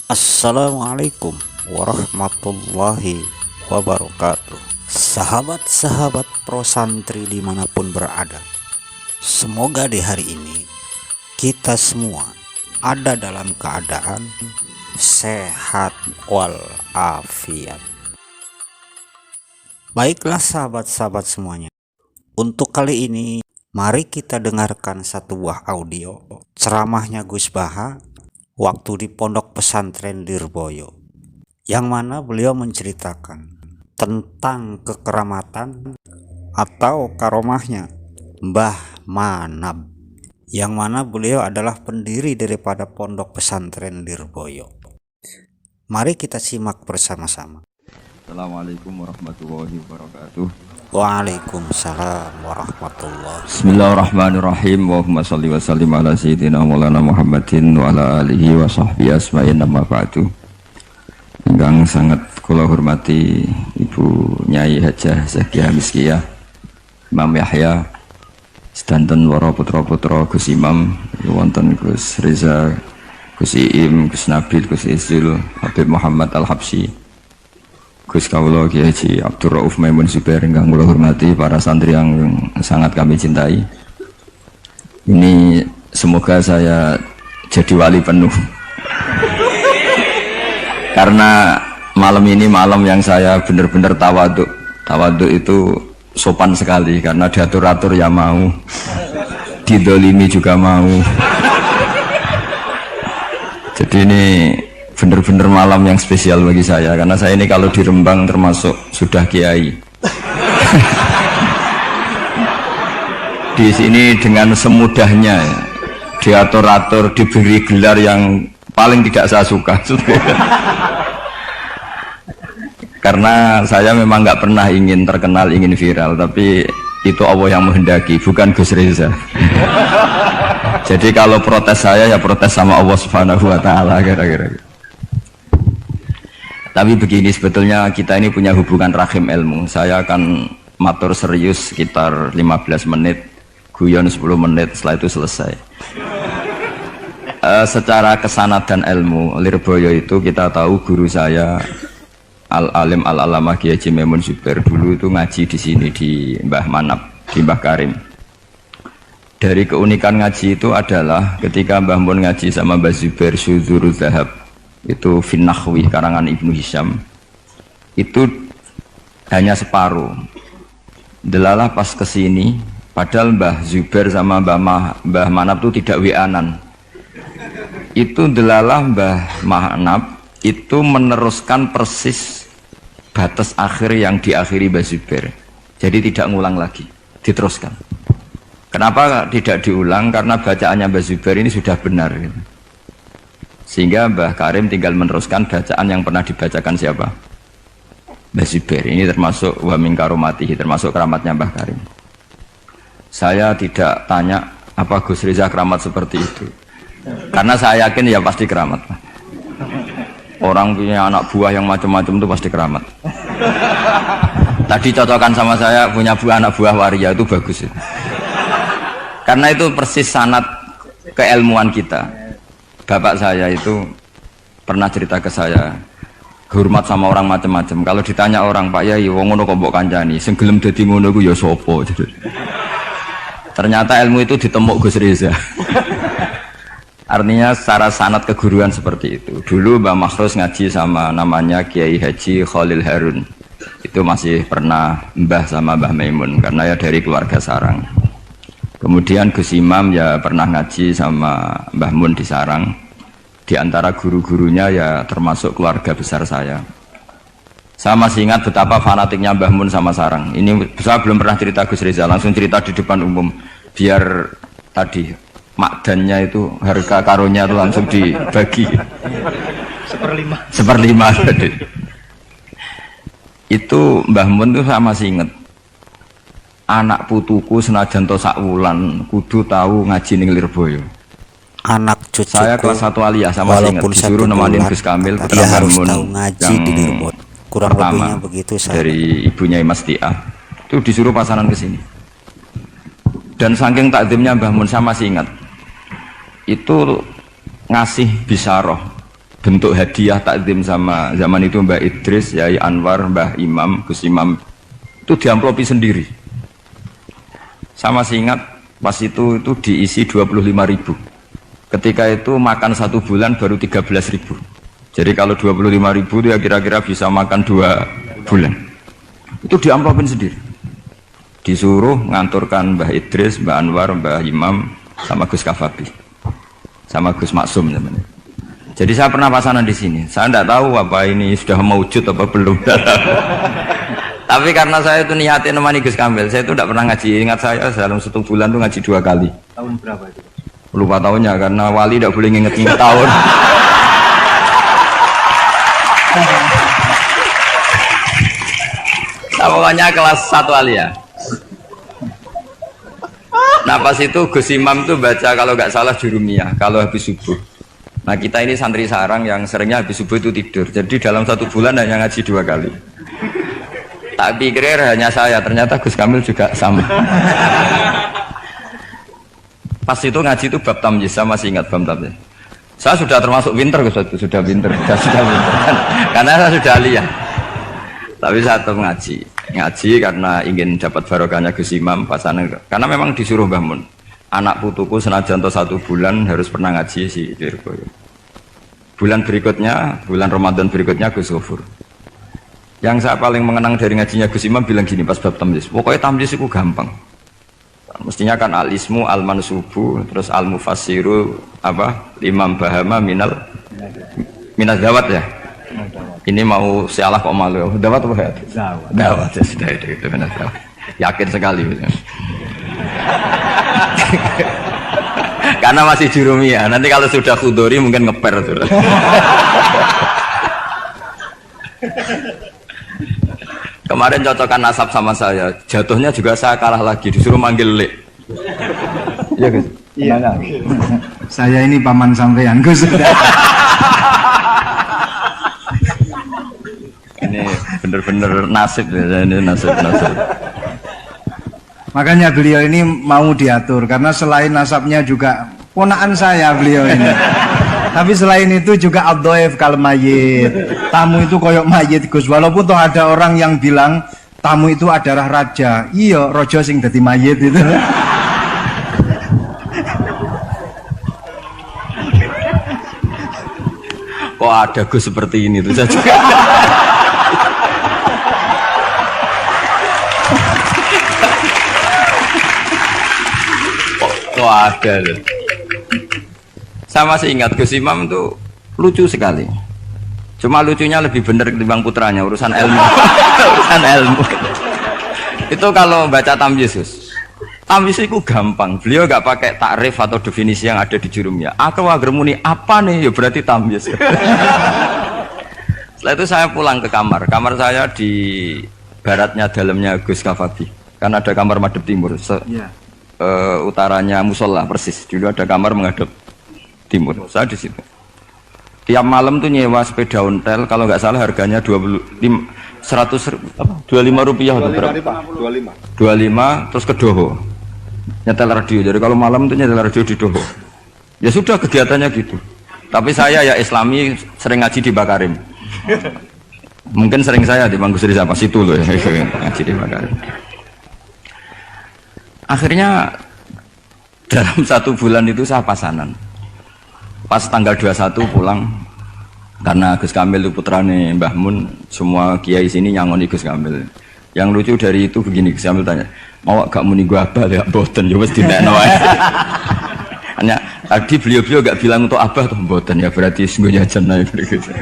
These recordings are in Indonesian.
Assalamualaikum warahmatullahi wabarakatuh. Sahabat-sahabat pro santri dimanapun berada, semoga di hari ini kita semua ada dalam keadaan sehat walafiat. Baiklah sahabat-sahabat semuanya, untuk kali ini mari kita dengarkan satu buah audio ceramahnya Gus Baha waktu di pondok pesantren Lirboyo, yang mana beliau menceritakan tentang kekeramatan atau karomahnya Mbah Manab, yang mana beliau adalah pendiri daripada pondok pesantren Lirboyo. Mari kita simak bersama-sama. Assalamualaikum warahmatullahi wabarakatuh. Waalaikumsalam warahmatullahi. Bismillahirrahmanirrahim. Allahumma sholli wa sallim ala sayyidina Maulana Muhammadin wa ala alihi wa sahbihi asma'in amma ba'du. Ingkang sangat kula hormati Ibu Nyai Hajah Zakiah Miskiyah, Imam Yahya, sedanten para putra-putra Gus Imam, wonten Gus Reza, Gus Iim, Gus Nabil, Gus Izul, Habib Muhammad Al-Habsyi, Gus Kawula Kiai Haji Abdur Rauf Maimun Zubair, ingkang kula hormati, para santri yang sangat kami cintai. Ini semoga saya jadi wali penuh. Karena malam ini malam yang saya benar-benar tawaduk. Tawaduk itu sopan sekali karena diatur-atur ya mau. Didolimi juga mau. Jadi ini bener-bener malam yang spesial bagi saya, karena saya ini kalau di Rembang termasuk sudah kiai. Di sini dengan semudahnya diatur-atur, diberi gelar yang paling tidak saya suka. Karena saya memang nggak pernah ingin terkenal, ingin viral, tapi itu Allah yang menghendaki, bukan Gus Reza. Jadi kalau protes saya ya protes sama Allah Subhanahu wa taala kira-kira. Tapi begini, sebetulnya kita ini punya hubungan rahim ilmu. Saya akan matur serius sekitar 15 menit, guyon 10 menit, setelah itu selesai. Secara kesanatan ilmu, Lirboyo itu kita tahu guru saya Al-Alim Al-Alamah Kiai Haji Maimun Zubair dulu itu ngaji di sini di Mbah Manab, di Mbah Karim. Dari keunikan ngaji itu adalah ketika Mbah Mun ngaji sama Mbah Zubair Syudzurul Zahab, itu Finnahwi karangan Ibnu Hisham, itu hanya separuh. Delalah pas kesini, padahal Mbah Zubair sama Mbah Manab itu tidak wianan. Itu delalah Mbah Manab itu meneruskan persis batas akhir yang diakhiri Mbah Zubair. Jadi tidak ngulang lagi, diteruskan. Kenapa tidak diulang? Karena bacaannya Mbah Zubair ini sudah benar gitu. Sehingga Mbah Karim tinggal meneruskan bacaan yang pernah dibacakan siapa? Mbah Zubair. Ini termasuk wa min karomatihi, termasuk keramatnya Mbah Karim. Saya tidak tanya apa Gus Reza keramat seperti itu, karena saya yakin ya pasti keramat. Orang punya anak buah yang macam-macam itu pasti keramat. Tadi cocokan sama saya punya anak buah waria, itu bagus itu. Karena itu persis sanad keilmuan kita. Bapak saya itu pernah cerita ke saya, hormat sama orang macam-macam. Kalau ditanya orang, Pak Yai, wong ngono kok mbok kancani, sing gelem dadi ngono ku ya sapa? Ternyata ilmu itu ditemuk Gus Reza. Artinya secara sanad keguruan seperti itu. Dulu Mbah Makhrus ngaji sama namanya Kiai Haji Khalil Harun. Itu masih pernah mbah sama Mbah Maimun karena ya dari keluarga sarang. Kemudian Gus Imam ya pernah ngaji sama Mbah Mun di Sarang. Di antara guru-gurunya ya termasuk keluarga besar saya. Saya masih ingat betapa fanatiknya Mbah Mun sama Sarang. Ini saya belum pernah cerita Gus Reza, langsung cerita di depan umum. Biar tadi makdannya itu, harga karunya itu langsung dibagi. Seperlima. Itu Mbah Mun itu saya masih ingat. Anak putuku senajan to sak wulan kudu tahu ngaji ning Lirboyo. Anak cucuku saya kelas 1 aliyah sama ingat disuruh nemanin Gus Kamil dia harus tahu ngaji di Lirboyo. Kurang lebihnya begitu saya. Dari ibunya Mas Tiah itu disuruh pasaran ke sini. Dan saking takdimnya Mbah Mun saya masih ingat. Itu ngasih bisaroh bentuk hadiah takdim sama zaman itu Mbah Idris, Yai Anwar, Mbah Imam, Gus Imam itu diamplopi sendiri. Sama masih ingat pas itu diisi 25.000. Ketika itu makan 1 bulan baru 13.000. Jadi kalau 25.000 itu ya kira-kira bisa makan 2 bulan. Itu diamplopin sendiri. Disuruh nganturkan Mbah Idris, Mbah Anwar, Mbah Imam sama Gus Kafabi. Sama Gus Maksum namanya. Jadi saya pernah pasanan di sini. Saya tidak tahu apa ini sudah mewujud apa belum. Tapi karena saya itu niatin nemani Gus Kamil, saya itu tidak pernah ngaji. Ingat saya dalam 1 bulan itu ngaji 2 kali. Tahun berapa itu? Lupa tahunnya karena wali tidak boleh nginget-nginget tahun. Nah, pokoknya kelas 1 wali ya. Nah pas itu Gus Imam tuh baca kalau nggak salah Jurumiyah kalau habis subuh. Nah kita ini santri sarang yang seringnya habis subuh itu tidur. Jadi dalam 1 bulan hanya ngaji 2 kali. Tak pikir hanya saya, ternyata Gus Kamil juga sama. Pas itu ngaji itu bab tamyiz, saya masih ingat bab tamyiz. Saya sudah termasuk pinter Gus, sudah pinter, sudah pinter. Karena saya sudah lihat. Tapi saya tetap ngaji karena ingin dapat barokahnya Gus Imam pasangan. Karena memang disuruh Mbah Mun. Anak putuku senajan 1 bulan harus pernah ngaji si Lirboyo. Bulan berikutnya, bulan Ramadan berikutnya Gus Ghafur. Yang saya paling mengenang dari ngajinya Gus Imam bilang gini pas bab tamyiz. Pokoknya tamyiz itu gampang. Mestinya kan al-ismu, al-mansubu, terus al-mufassiru apa? Imam Bahama minal dawat ya. Ini mau sialah kok malu. Dawat apa ya? Dawat ya sudah itu benar. Yakin sekali. Karena masih Jurumiyah. Nanti kalau sudah Khudori mungkin ngeper tuh. Kemarin cocokan nasab sama saya, jatuhnya juga saya kalah lagi, disuruh manggil Lek. Iya Gus? Iya. Saya ini paman sampean Gus. Ini bener-bener nasib ya, ini nasib. Makanya beliau ini mau diatur karena selain nasabnya juga ponakan saya beliau ini. Tapi selain itu juga ad-dhaif kal mayit. Tamu itu koyok mayit Gus. Walaupun toh ada orang yang bilang tamu itu adalah raja. Iya, rojo sing dadi mayit itu. Kok ada Gus seperti ini tuh saya juga. Kok ada loh. Saya masih ingat Gus Imam tuh lucu sekali. Cuma lucunya lebih benar ketimbang putranya, urusan ilmu. Urusan ilmu. Itu kalau baca tamyiz, tamyiz itu gampang. Beliau nggak pakai takrif atau definisi yang ada di Jurumiyah. Aku agar muni apa nih? Ya berarti tamyiz. Setelah itu saya pulang ke kamar. Kamar saya di baratnya dalamnya Gus Kafabi. Kan ada kamar madhep timur. Utaranya musola persis. Dulu ada kamar menghadap timur. Saya di situ. Tiap malam tuh nyewa sepeda ontel, kalau nggak salah harganya 25 rupiah atau berapa? 25 terus ke Doho. Nyetel radio. Jadi kalau malam tuh nyetel radio di Doho. Ya sudah kegiatannya gitu. Tapi saya ya Islami sering ngaji di Bakarim. Mungkin sering saya di Bangku Sri apa situ loh ya, ngaji di Bakarim. Akhirnya dalam 1 bulan itu saya pasanan. Pas tanggal 21 pulang karena Gus Kamil itu putrane Mbah Mun, semua kiai sini nyangoni Gus Kamil. Yang lucu dari itu begini, Gus Kamil tanya, mau gak muni gua abah ya boten, ya wis dinekno ae. Hanya tadi beliau gak bilang untuk abah tuh boten, ya berarti sungguh jajan ae gitu.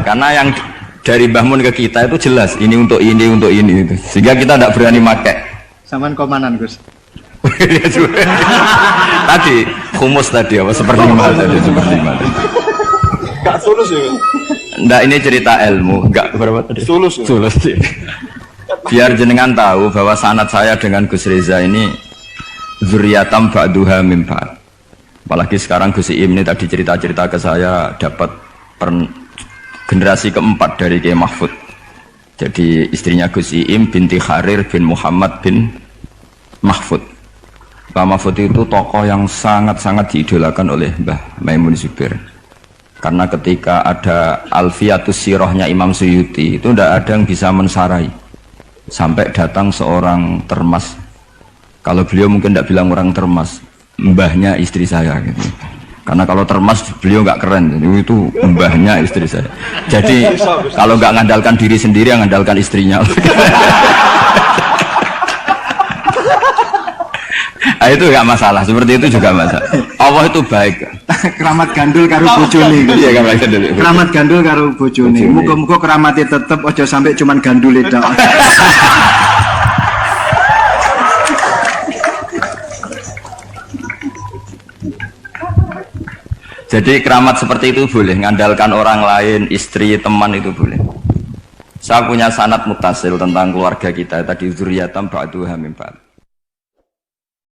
Karena yang dari Mbah Mun ke kita itu jelas ini untuk ini itu. Sehingga kita tidak berani pakai. Saman komanan Gus. Tadi humus tadi apa seperlima tadi. Gak sulus ya? Enggak, ini cerita ilmu. Enggak berapa tadi? Sulus. Biar jenengan tahu bahwa sanad saya dengan Gus Reza ini zuriatam ba'duha min ba'd. Apalagi sekarang Gus Iim ini tadi cerita-cerita ke saya dapat generasi keempat dari Kiai Mahfud. Jadi istrinya Gus Iim binti Kharir bin Muhammad bin Mahfud. Pak Mahfud itu tokoh yang sangat-sangat diidolakan oleh Mbah Maimun Zubair. Karena ketika ada Alfiatus Sirohnya Imam Suyuti itu tidak ada yang bisa mensarai sampai datang seorang termas. Kalau beliau mungkin tidak bilang orang termas, mbahnya istri saya gitu. Karena kalau termas beliau nggak keren, itu mbahnya istri saya. Jadi kalau nggak ngandalkan diri sendiri, yang ngandalkan istrinya. Nah, itu nggak masalah, seperti itu juga masalah. Allah itu baik. Keramat gandul karo bojone. Iya, keramat gandul. Keramat gandul karo bojone. Muga-muga keramatnya tetep aja sampai cuman gandul tok. Jadi keramat seperti itu boleh, ngandalkan orang lain, istri, teman itu boleh. Saya punya sanad mutasil tentang keluarga kita tadi, zuriyatam ba'duha min ba'd.